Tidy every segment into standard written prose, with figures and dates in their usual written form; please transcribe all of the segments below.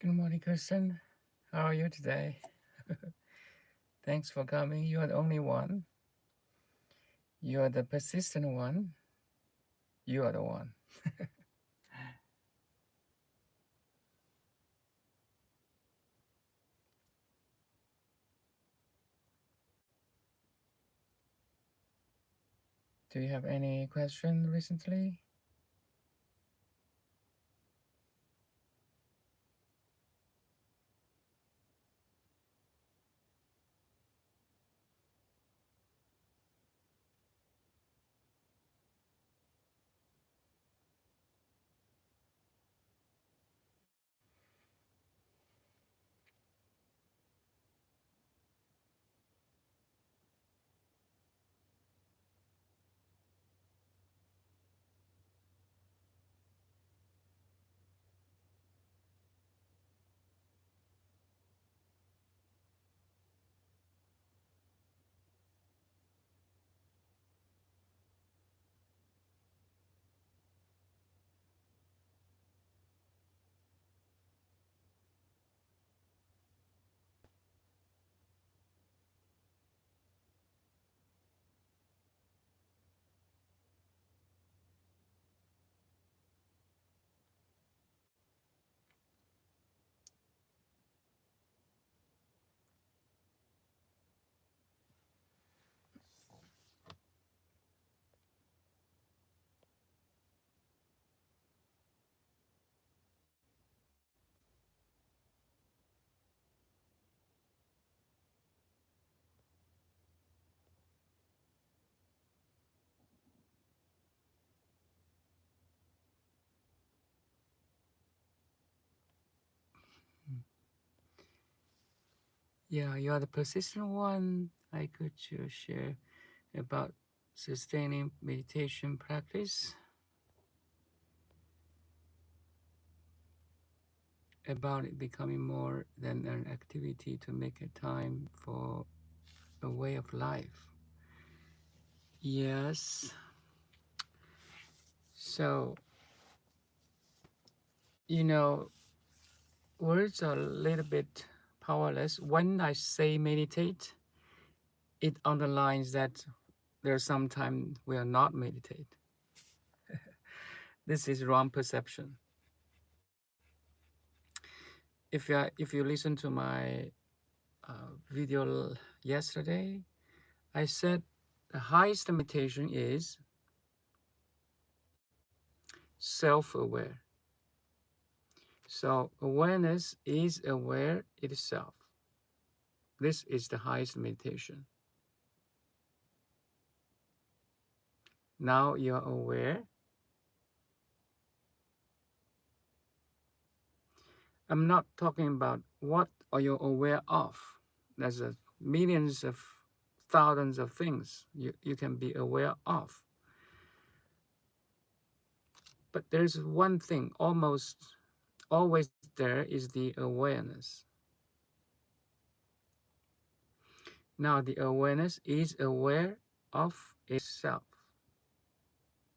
Good morning, Kristen. How are you today? Thanks for coming. You are the only one. You are the persistent one. You are the one. Do you have any question recently? Yeah, you are the persistent one. I could share about sustaining meditation practice, about it becoming more than an activity to make a time for a way of life. Yes. So, you know, words are a little bit powerless. When I say meditate, it underlines that there's sometimes we are not meditate. This is wrong perception. If you listen to my video yesterday, I said the highest meditation is self-aware. So awareness is aware itself. This is the highest meditation. Now you're aware. I'm not talking about what are you aware of. There's millions of thousands of things you can be aware of. But there's one thing almost always there is the awareness. Now the awareness is aware of itself.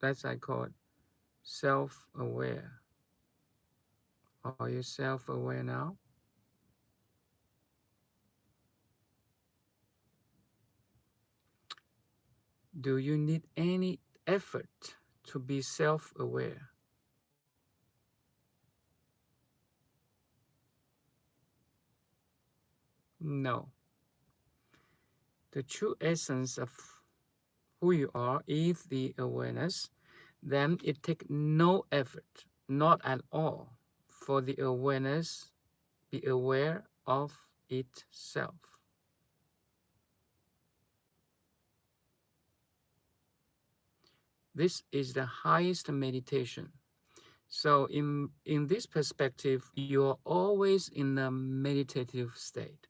That's I call it self-aware. Are you self-aware now? Do you need any effort to be self-aware? No. The true essence of who you are is the awareness. Then it takes no effort, not at all, for the awareness be aware of itself. This is the highest meditation. So in this perspective, you're always in a meditative state.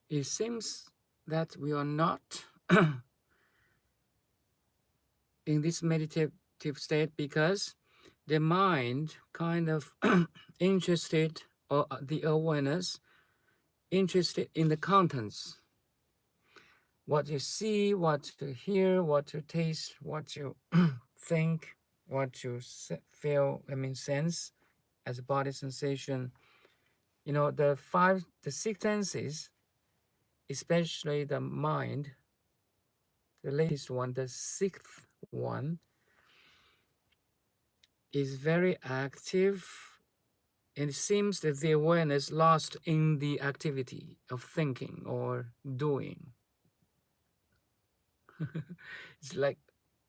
It seems that we are not in this meditative active state because the mind kind of interested, or the awareness interested in the contents, what you see, what you hear, what you taste, what you think, what you feel, sense as a body sensation. The six senses, especially the mind, the latest one, the sixth one, is very active. And it seems that the awareness lost in the activity of thinking or doing. It's like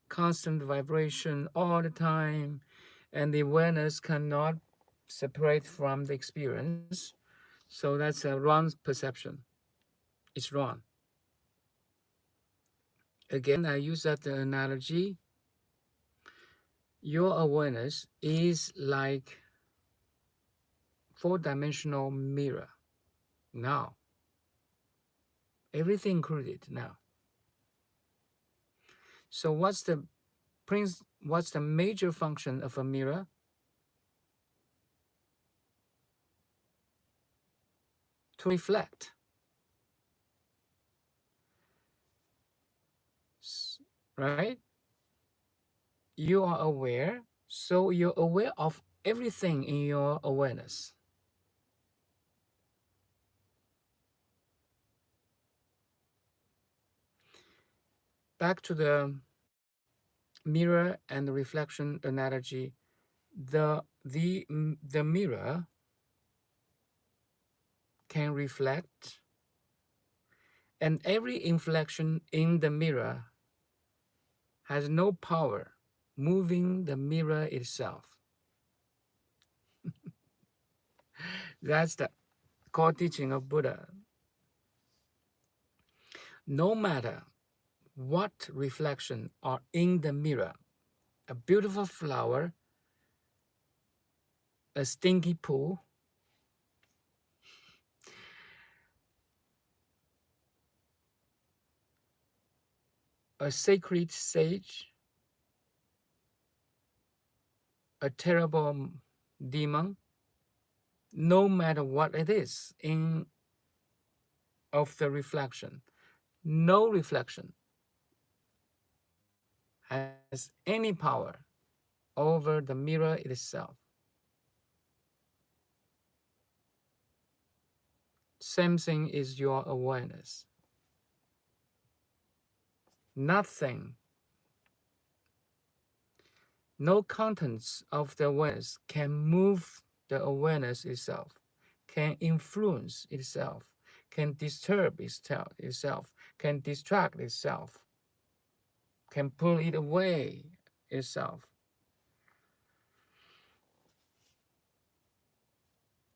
constant vibration all the time, and the awareness cannot separate from the experience. So that's a wrong perception. It's wrong. Again, I use that analogy. Your awareness is like four-dimensional mirror now. Everything included now. So what's the major function of a mirror? To reflect. Right? You are aware, so you're aware of everything in your awareness. Back to the mirror and the reflection analogy. The mirror can reflect, and every inflection in the mirror has no power moving the mirror itself. That's the core teaching of Buddha. No matter what reflection are in the mirror, a beautiful flower, a stinky pool, a sacred sage, a terrible demon, no matter what it is of the reflection, no reflection has any power over the mirror itself. Same thing is your awareness. Nothing, no contents of the awareness can move the awareness itself, can influence itself, can disturb itself, can distract itself, can pull it away itself.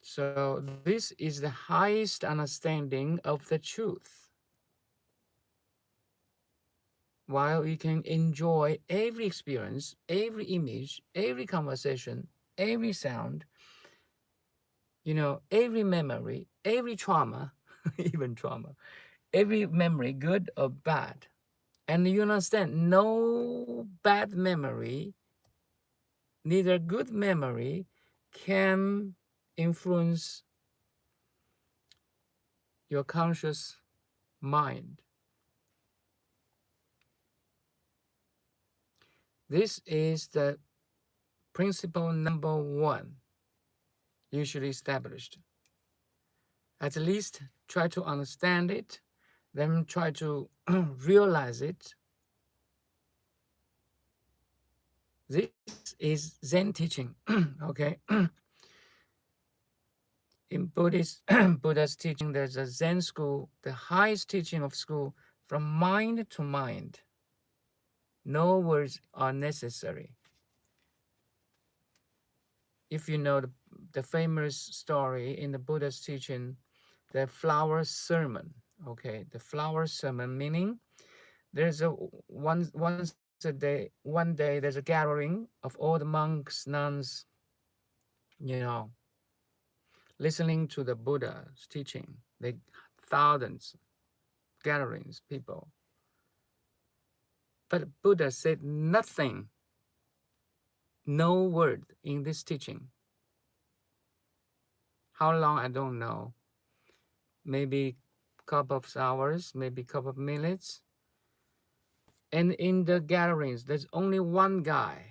So this is the highest understanding of the truth. While we can enjoy every experience, every image, every conversation, every sound, every memory, every trauma, even trauma, every memory, good or bad. And you understand, no bad memory, neither good memory can influence your conscious mind. This is the principle number one, usually established. At least try to understand it, then try to realize it. This is Zen teaching, okay? In Buddha's teaching, there's a Zen school, the highest teaching of school, from mind to mind. No words are necessary. If you know the famous story in the Buddha's teaching, the flower sermon, okay? The flower sermon, meaning there's one day there's a gathering of all the monks, nuns, listening to the Buddha's teaching. They thousands, gatherings, people. But Buddha said nothing. No word in this teaching. How long, I don't know. Maybe couple of hours, maybe couple of minutes. And in the gatherings, there's only one guy.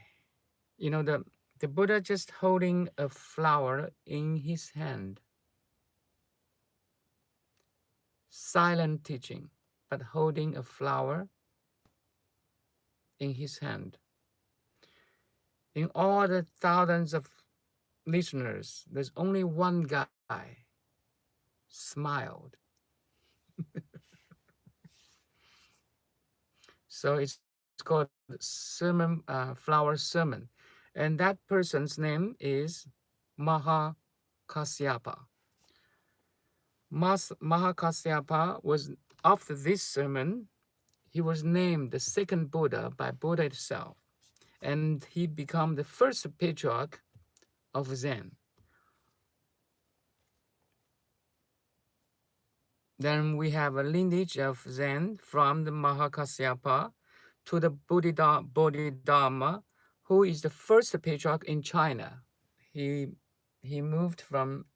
You know, the Buddha just holding a flower in his hand. Silent teaching, but holding a flower in his hand. In all the thousands of listeners, there's only one guy smiled. So it's called sermon, flower sermon. And that person's name is Mahakasyapa. Mahakasyapa was, after this sermon, he was named the second Buddha by Buddha itself. And he became the first patriarch of Zen. Then we have a lineage of Zen from the Mahakasyapa to the Bodhidharma, who is the first patriarch in China. He moved from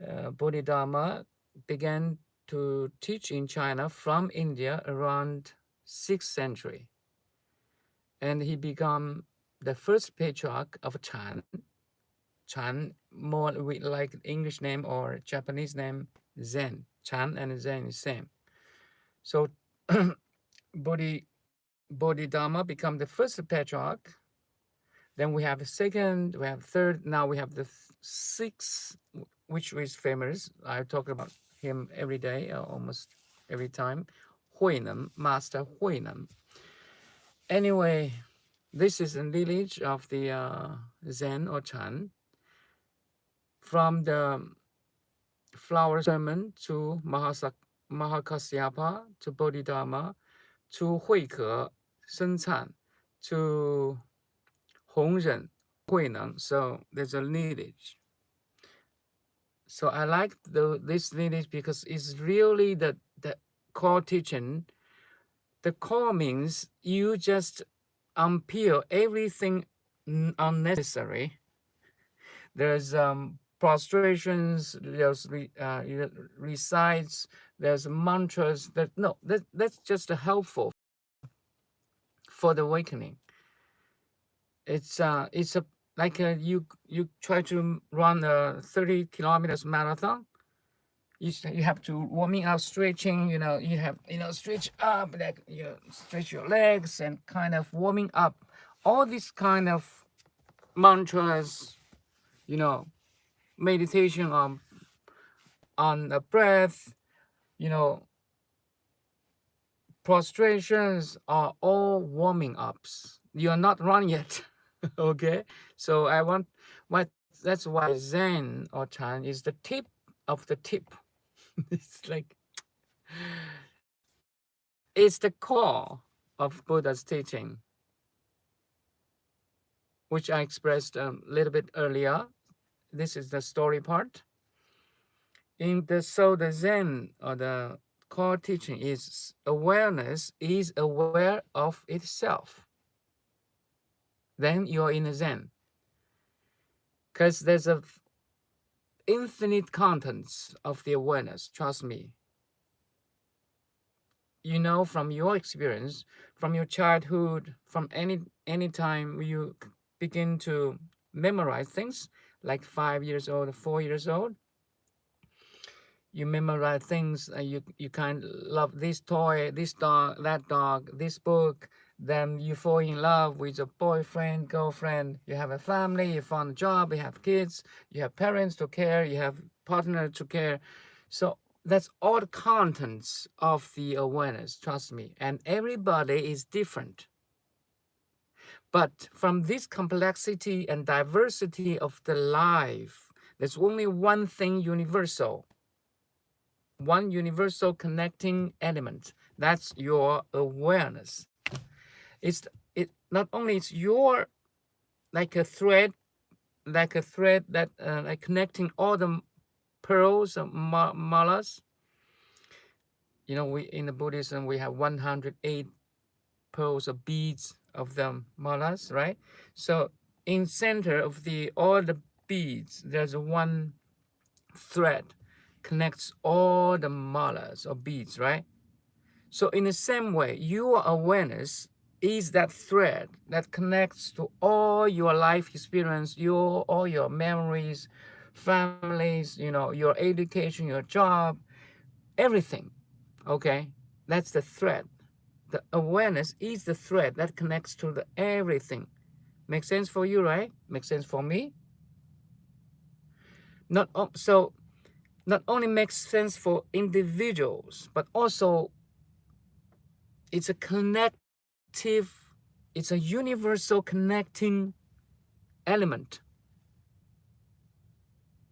Bodhidharma, began to teach in China from India around 6th century. And he became the first patriarch of Chan. Chan, more like English name or Japanese name, Zen. Chan and Zen is same. So Bodhidharma become the first patriarch. Then we have the second, we have third, now we have the sixth, which is famous. I talk about him every day, almost every time. Huineng, Master Huineng. Anyway, this is a lineage of the Zen or Chan. From the flower sermon to Mahakasyapa to Bodhidharma to Huike, Sengcan to Hongren, Huineng. So there's a lineage. So I like this lineage because it's really the core teaching. The core means you just unpeel everything unnecessary. There's prostrations, there's recites, there's mantras. That's just helpful for the awakening. It's a like you try to run a 30 kilometers marathon. You have to warming up, stretching. You have stretch up, like stretch your legs and kind of warming up. All these kind of mantras, meditation on the breath, prostrations are all warming ups. You're not running yet. Okay, so that's why Zen or Chan is the tip of the tip. It's like it's the core of Buddha's teaching, which I expressed a little bit earlier. This is the story part. So the Zen or the core teaching is awareness is aware of itself. Then you're in a Zen. Because there's a infinite contents of the awareness, trust me. From your experience, from your childhood, from any time you begin to memorize things, like 5 years old, 4 years old, you memorize things, you kind of love this toy, this dog, that dog, this book. Then you fall in love with a boyfriend, girlfriend. You have a family, you found a job, you have kids, you have parents to care, you have partner to care. So that's all the contents of the awareness, trust me. And everybody is different. But from this complexity and diversity of the life, there's only one thing universal. One universal connecting element. That's your awareness. It not only it's your like a thread that like connecting all the pearls and malas. We in the Buddhism we have 108 pearls of beads of them malas, right? So in center of all the beads, there's one thread connects all the malas or beads, right? So in the same way, your awareness is that thread that connects to all your life experience, all your memories, families, your education, your job, everything. Okay, that's the thread. The awareness is the thread that connects to the everything. Makes sense for you, right? Makes sense for me. So not only makes sense for individuals, but also it's a connective, it's a universal connecting element.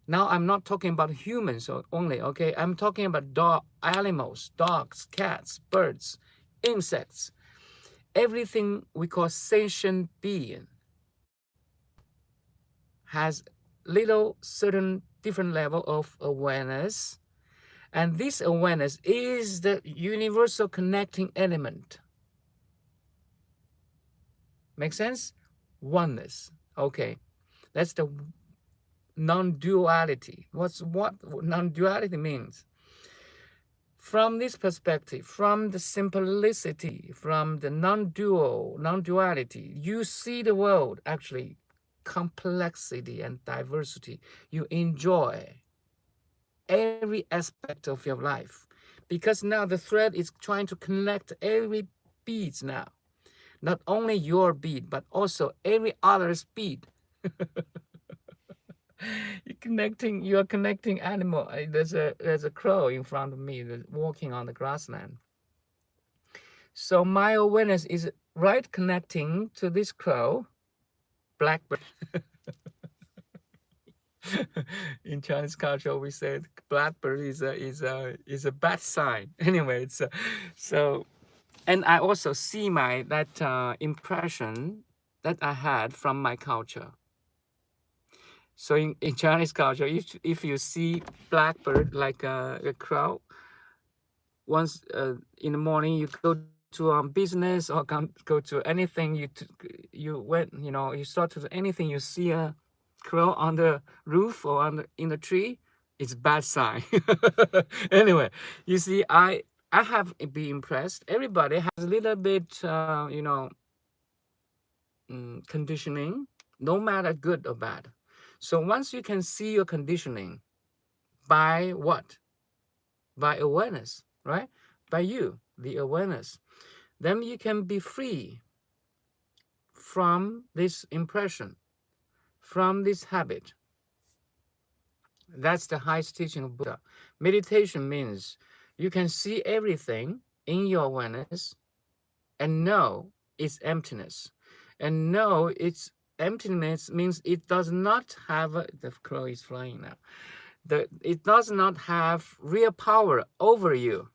Now I'm not talking about humans only, okay? I'm talking about animals, dogs, cats, birds, insects, everything we call sentient being has little certain different level of awareness. And this awareness is the universal connecting element. Make sense? Oneness. Okay. That's the non-duality. What non-duality means? From this perspective, from the simplicity, from the non-duality, you see the world actually complexity and diversity. You enjoy every aspect of your life because now the thread is trying to connect every bead now. Not only your bead, but also every other's bead. You are connecting animal. There's a crow in front of me that's walking on the grassland. So my awareness is right connecting to this crow, blackbird. In Chinese culture, we said blackbird is a bad sign. Anyway, it's so, and I also see that impression that I had from my culture. So in Chinese culture, if you see blackbird like a crow, once in the morning you go to business or go to anything, you start to anything, you see a crow on the roof or in the tree, it's bad sign. Anyway, you see, I have been impressed. Everybody has a little bit, conditioning, no matter good or bad. So once you can see your conditioning by what? By awareness, right? By you, the awareness. Then you can be free from this impression, from this habit. That's the highest teaching of Buddha. Meditation means you can see everything in your awareness and know its emptiness. And know its emptiness means it does not have, the crow is flying now. It does not have real power over you.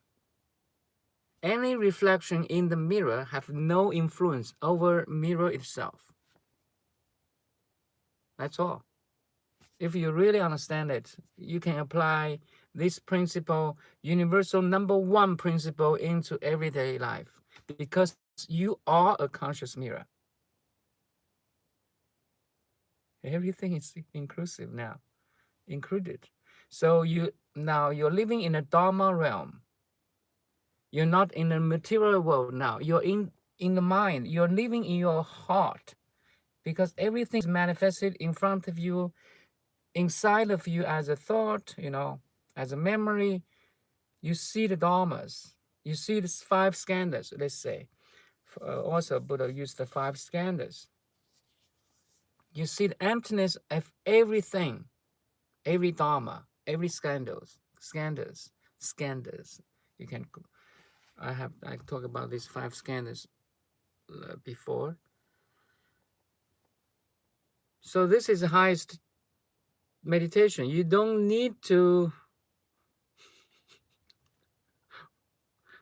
Any reflection in the mirror have no influence over mirror itself. That's all. If you really understand it, you can apply this principle, universal #1 principle, into everyday life because you are a conscious mirror. Everything is inclusive now, included. So you're living in a Dharma realm. You're not in the material world now. You're in the mind. You're living in your heart because everything is manifested in front of you, inside of you as a thought, as a memory. You see the dharmas. You see the 5 skandhas, let's say. Also, Buddha used the 5 skandhas. You see the emptiness of everything, every dharma, every skandhas. You can. I talked about these 5 skandhas before. So this is the highest meditation. You don't need to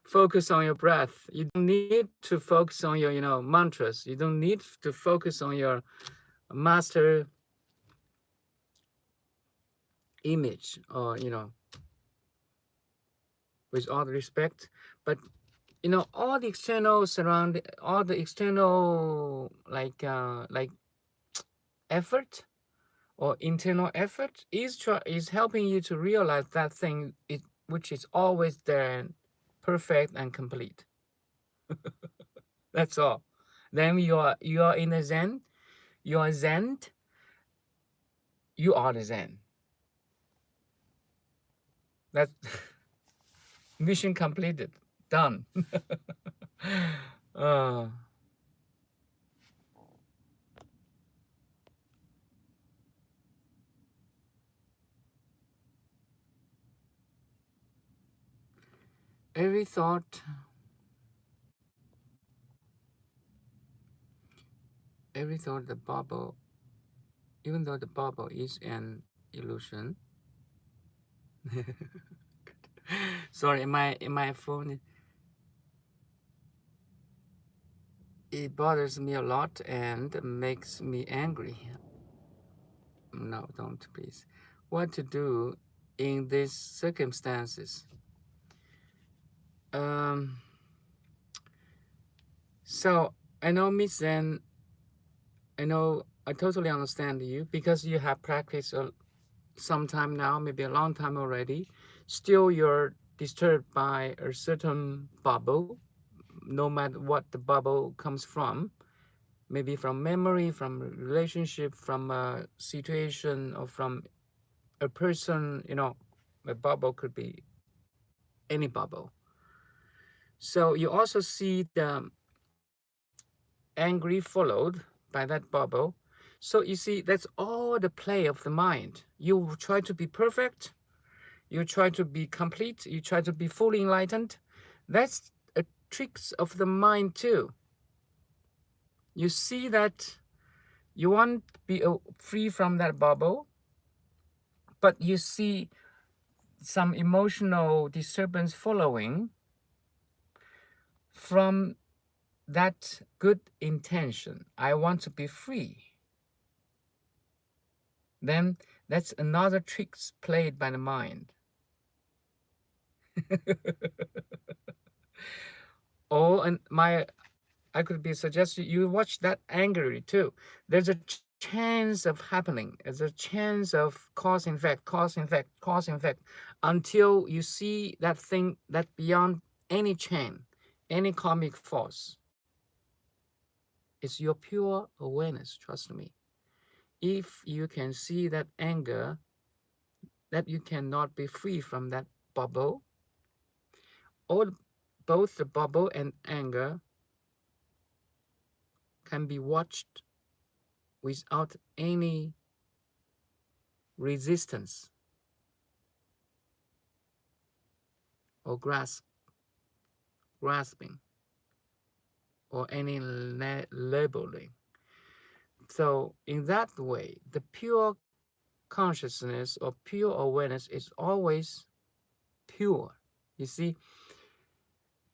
focus on your breath. You don't need to focus on your, mantras. You don't need to focus on your master image or, with all the respect. But, all the external like effort or internal effort is helping you to realize that thing which is always there and perfect and complete. That's all. Then you are in a Zen. You are Zen. You are the Zen. That's mission completed. Done. uh, every thought, the bubble, even though the bubble is an illusion. Sorry, my phone, it bothers me a lot and makes me angry. No, don't please. What to do in these circumstances? Um, so I know Miss Zen, I know I totally understand you because you have practiced some time now, maybe a long time already. Still, you're disturbed by a certain bubble, no matter what the bubble comes from. Maybe from memory, from relationship, from a situation, or from a person. A bubble could be any bubble. So you also see the angry followed by that bubble. So you see, that's all the play of the mind. You try to be perfect, you try to be complete, you try to be fully enlightened. That's a tricks of the mind too. You see that you want to be free from that bubble, but you see some emotional disturbance following from that good intention. I want to be free. Then that's another trick played by the mind. And I could be suggesting you watch that angrily too. There's a chance of happening. There's a chance of cause and effect, cause and effect, cause and effect, until you see that thing that beyond any chain, any karmic force. It's your pure awareness, trust me. If you can see that anger, that you cannot be free from that bubble, or both the bubble and anger can be watched without any resistance or grasping or any labeling. So in that way, the pure consciousness or pure awareness is always pure. You see,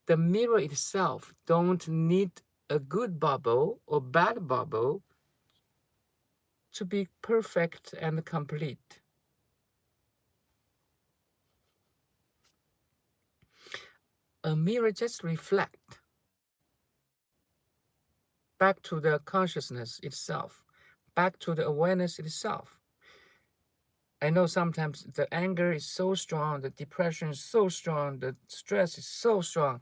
the mirror itself don't need a good bubble or bad bubble to be perfect and complete. A mirror just reflects back to the consciousness itself, back to the awareness itself. I know sometimes the anger is so strong, the depression is so strong, the stress is so strong.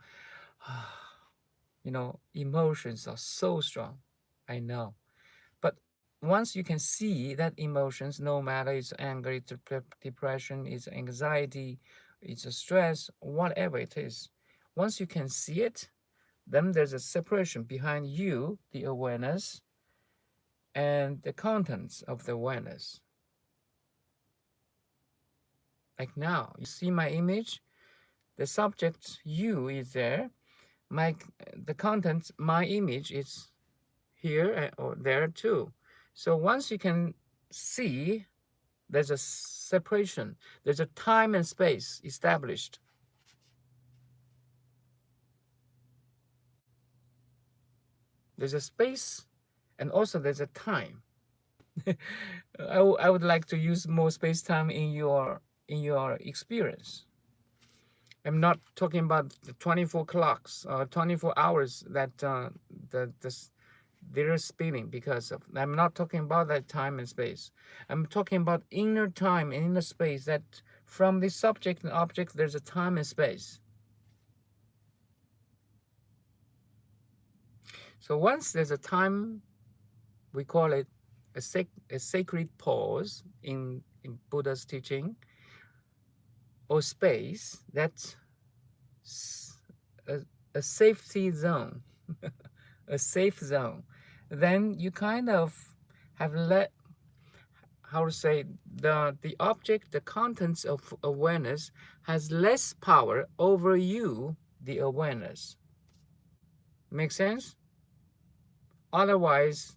Emotions are so strong. I know. But once you can see that emotions, no matter it's anger, it's depression, it's anxiety, it's a stress, whatever it is, once you can see it, then there's a separation behind you, the awareness, and the contents of the awareness. Like now, you see my image, the subject you is there, the content, my image is here or there too. So once you can see, there's a separation, there's a time and space established. There's a space and also there's a time. I would like to use more space-time in your experience. I'm not talking about the 24 clocks, 24 hours that they're spinning because of. I'm not talking about that time and space. I'm talking about inner time and inner space, that from the subject and object there's a time and space. So once there's a time, we call it a sacred pause in Buddha's teaching, or space, that's a, a safety zone, a safe zone. Then you kind of have let, how to say, the object, the contents of awareness has less power over you, the awareness. Make sense? Otherwise,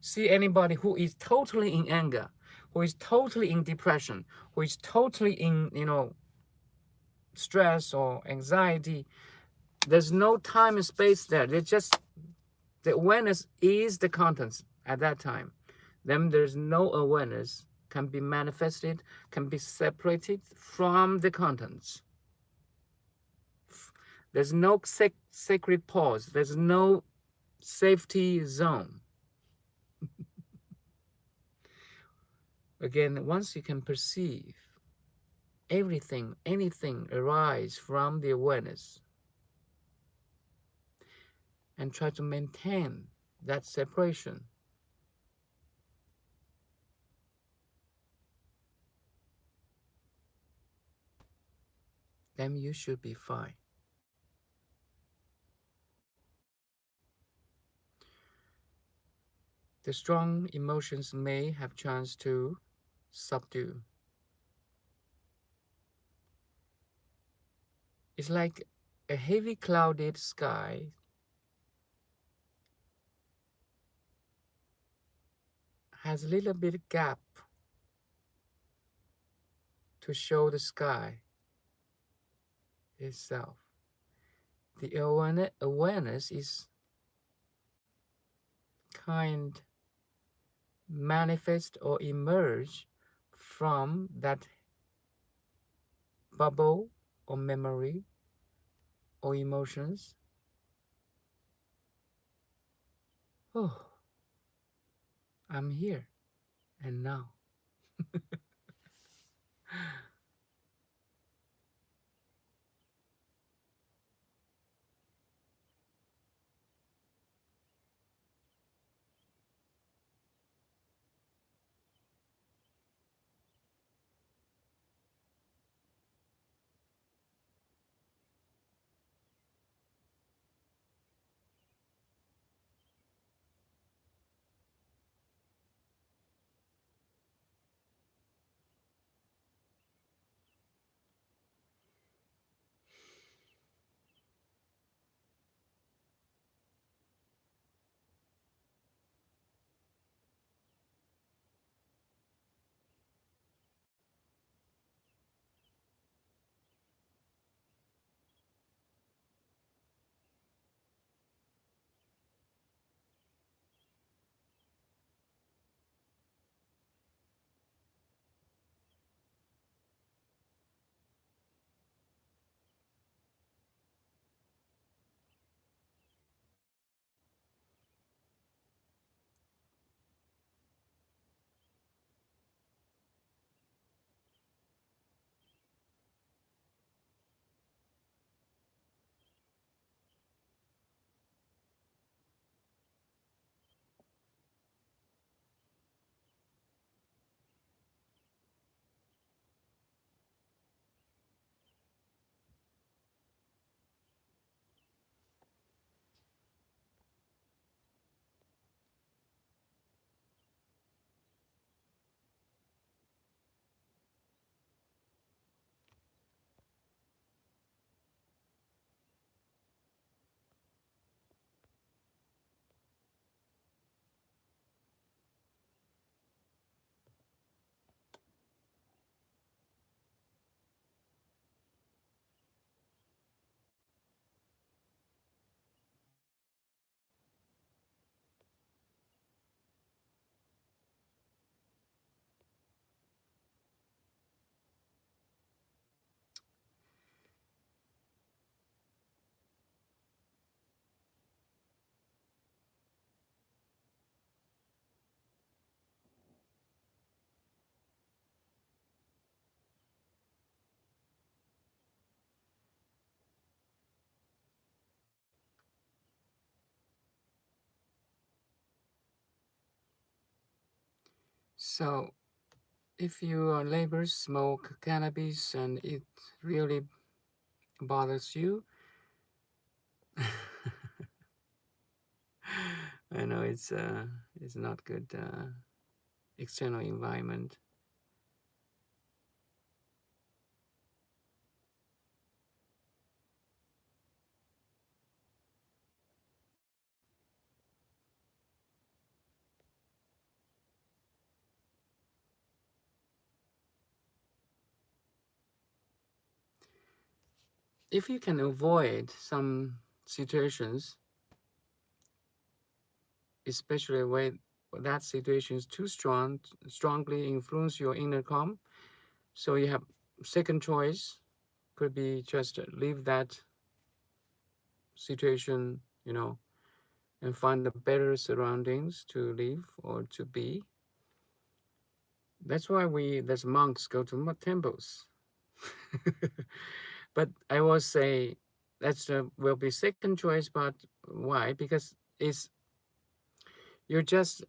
see anybody who is totally in anger, who is totally in depression, who is totally in, stress or anxiety. There's no time and space there. There's just the awareness is the contents at that time. Then there's no awareness can be manifested, can be separated from the contents. There's no sacred pause. There's no safety zone. Again, once you can perceive everything, anything arise from the awareness, and try to maintain that separation, then you should be fine. The strong emotions may have chance to subdue. It's like a heavy clouded sky has a little bit gap to show the sky itself. The awareness is kind manifest or emerge from that bubble or memory or emotions. Oh, I'm here and now. So if your neighbors smoke cannabis and it really bothers you, I know it's not good external environment. If you can avoid some situations, especially when that situation is too strongly influence your inner calm, so you have second choice could be just leave that situation, and find the better surroundings to live or to be. That's why there's monks go to temples. But I will say that's will be second choice. But why? Because you're just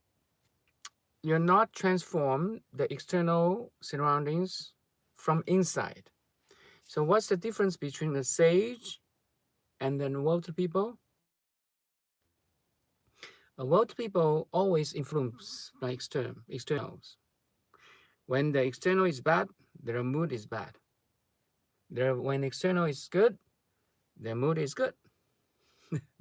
you're not transform the external surroundings from inside. So what's the difference between the sage and then world people? World people always influenced by externals. When the external is bad, their mood is bad. When external is good, their mood is good.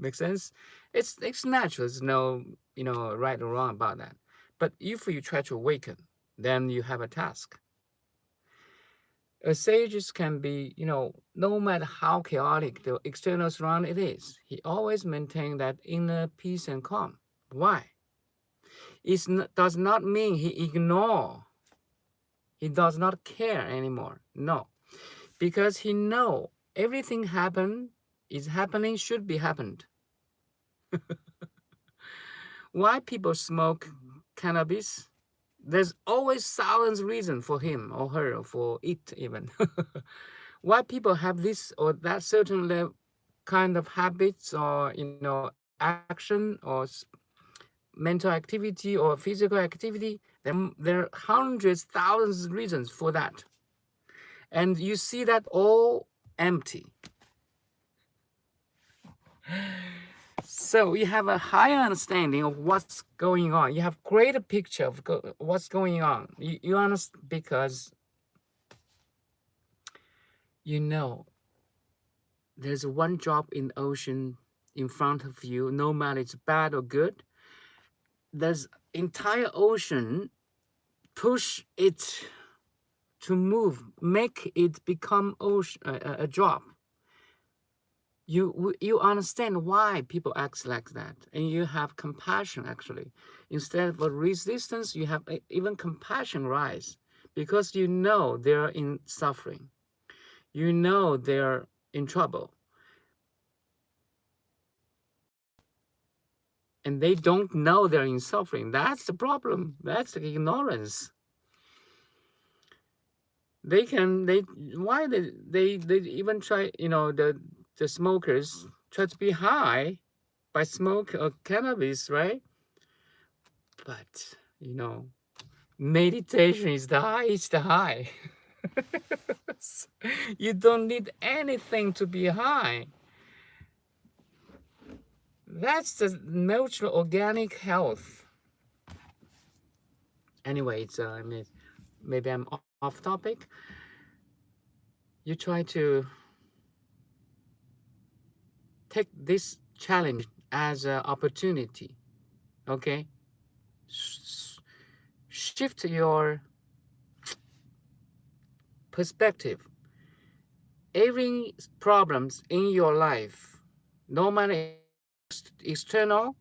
Make sense? It's natural. There's no right or wrong about that. But if you try to awaken, then you have a task. A sage can be, no matter how chaotic the external surround it is, he always maintain that inner peace and calm. Why? Does not mean he does not care anymore. No, because he know everything is happening, should be happened. Why people smoke cannabis? There's always thousands reason for him or her or for it even. Why people have this or that certain kind of habits or action or mental activity or physical activity, there are hundreds, thousands of reasons for that. And you see that all empty. So you have a higher understanding of what's going on. You have greater picture of what's going on. You understand because there's one drop in ocean in front of you, no matter it's bad or good. There's entire ocean push it to move, make it become ocean, a drop. You understand why people act like that, and you have compassion. Actually, instead of a resistance, you have even compassion rise, because they're in suffering, they're in trouble, and they don't know they're in suffering. That's the problem. That's the ignorance. Why they even try, the smokers try to be high by smoke or cannabis, right? But meditation is the highest high. You don't need anything to be high. That's the natural organic health. Anyway, maybe I'm off topic. You try to take this challenge as an opportunity. Okay, shift your perspective. Every problems in your life, no matter external,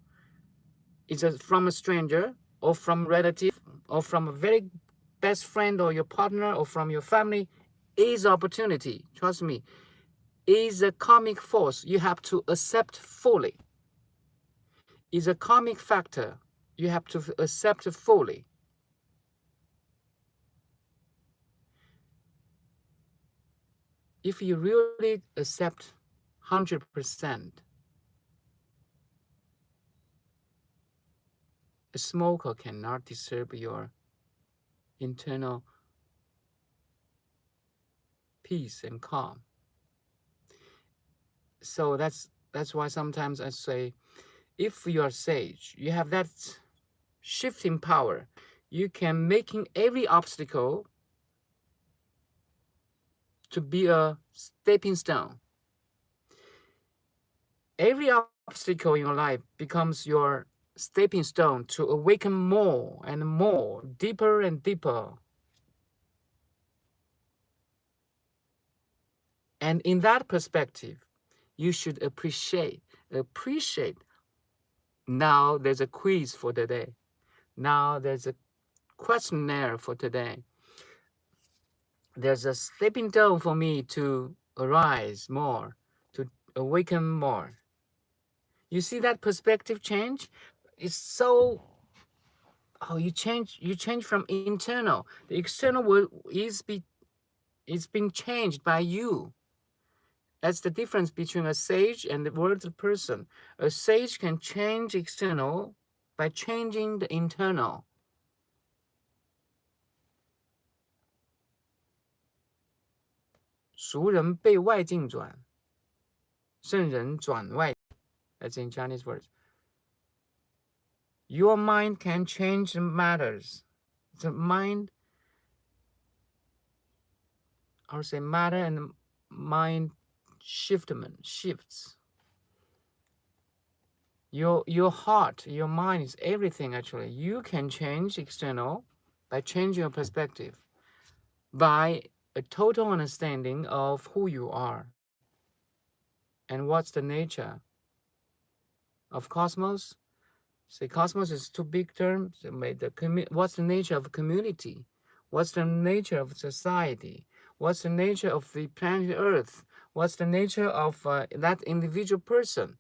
is from a stranger or from relative or from a very best friend or your partner or from your family, is opportunity. Trust me, is a karmic force you have to accept fully. Is a karmic factor you have to accept fully. If you really accept 100%, a smoker cannot disturb your internal peace and calm. So that's why sometimes I say, if you are sage, you have that shifting power. You can making every obstacle to be a stepping stone. Every obstacle in your life becomes your stepping stone to awaken more and more, deeper and deeper. And in that perspective, you should appreciate. Now there's a quiz for today. Now there's a questionnaire for today. There's a stepping stone for me to arise more, to awaken more. You see that perspective change? It's so, oh, you change from internal. The external world is being changed by you. That's the difference between a sage and the worldly person. A sage can change external by changing the internal. 俗人被外境转，圣人转外。That's in Chinese words. Your mind can change matters. The mind, I would say, matter and mind shifts. Your heart, your mind is everything actually. You can change external by changing your perspective, by a total understanding of who you are and what's the nature of cosmos. Say cosmos is too big term. So what's the nature of community? What's the nature of society? What's the nature of the planet Earth? What's the nature of that individual person?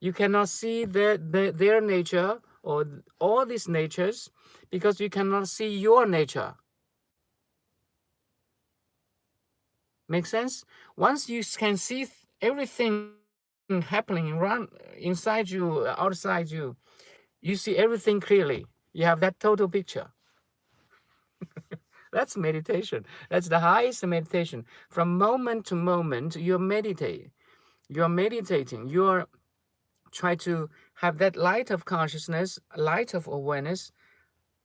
You cannot see their nature or all these natures because you cannot see your nature. Make sense? Once you can see everything happening around inside you, outside you, you see everything clearly. You have that total picture. That's meditation. That's the highest meditation. From moment to moment, you're meditating. You're trying to have that light of consciousness, light of awareness,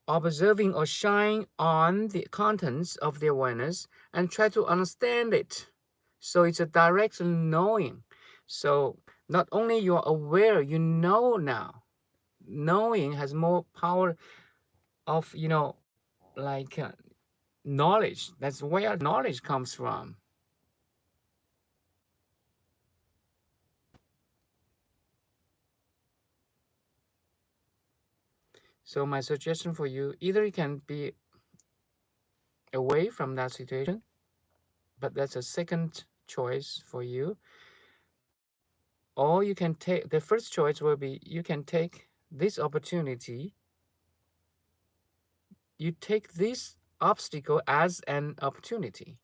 observing or shine on the contents of the awareness and try to understand it. So it's a direct knowing. So not only you're aware, you know now. Knowing has more power of, like knowledge. That's where knowledge comes from. So my suggestion for you, either you can be away from that situation, but that's a second choice for you. Or you can take, the first choice will be, you can take this opportunity, you take this obstacle as an opportunity.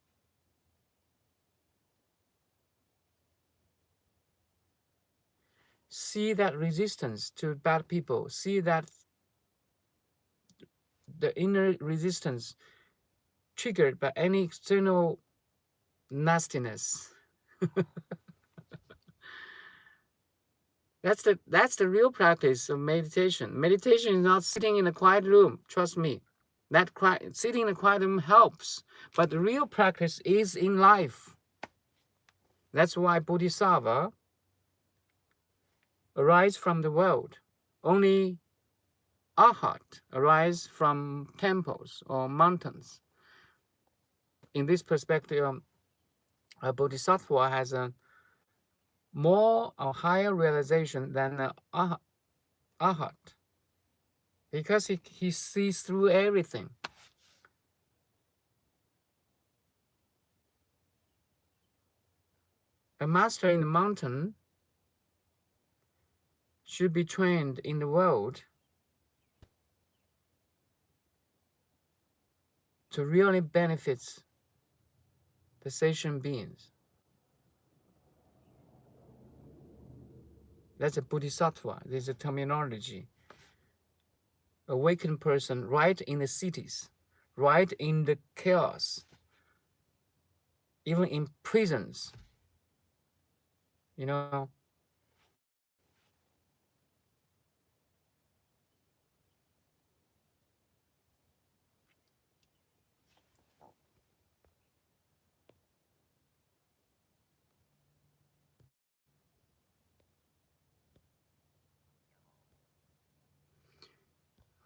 See that resistance to bad people, see that the inner resistance triggered by any external nastiness. That's the real practice of meditation. Meditation is not sitting in a quiet room. Trust me, that sitting in a quiet room helps, but the real practice is in life. That's why Bodhisattva arise from the world. Only Arhat arise from temples or mountains. In this perspective, a Bodhisattva has a more or higher realization than Arhat, because he sees through everything. A master in the mountain should be trained in the world to really benefit the sentient beings. That's a bodhisattva. There's a terminology. Awakened person right in the cities. right in the chaos, even in prisons, you know.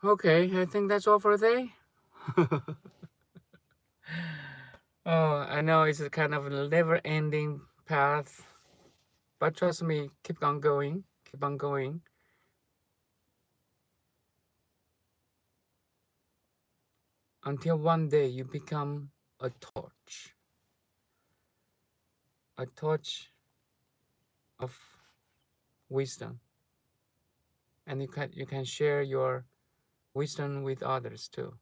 Okay, I think that's all for today. Oh, I know it's a kind of a never-ending path, but trust me, keep on going, until one day you become a torch of wisdom, and you can share your wisdom with others too.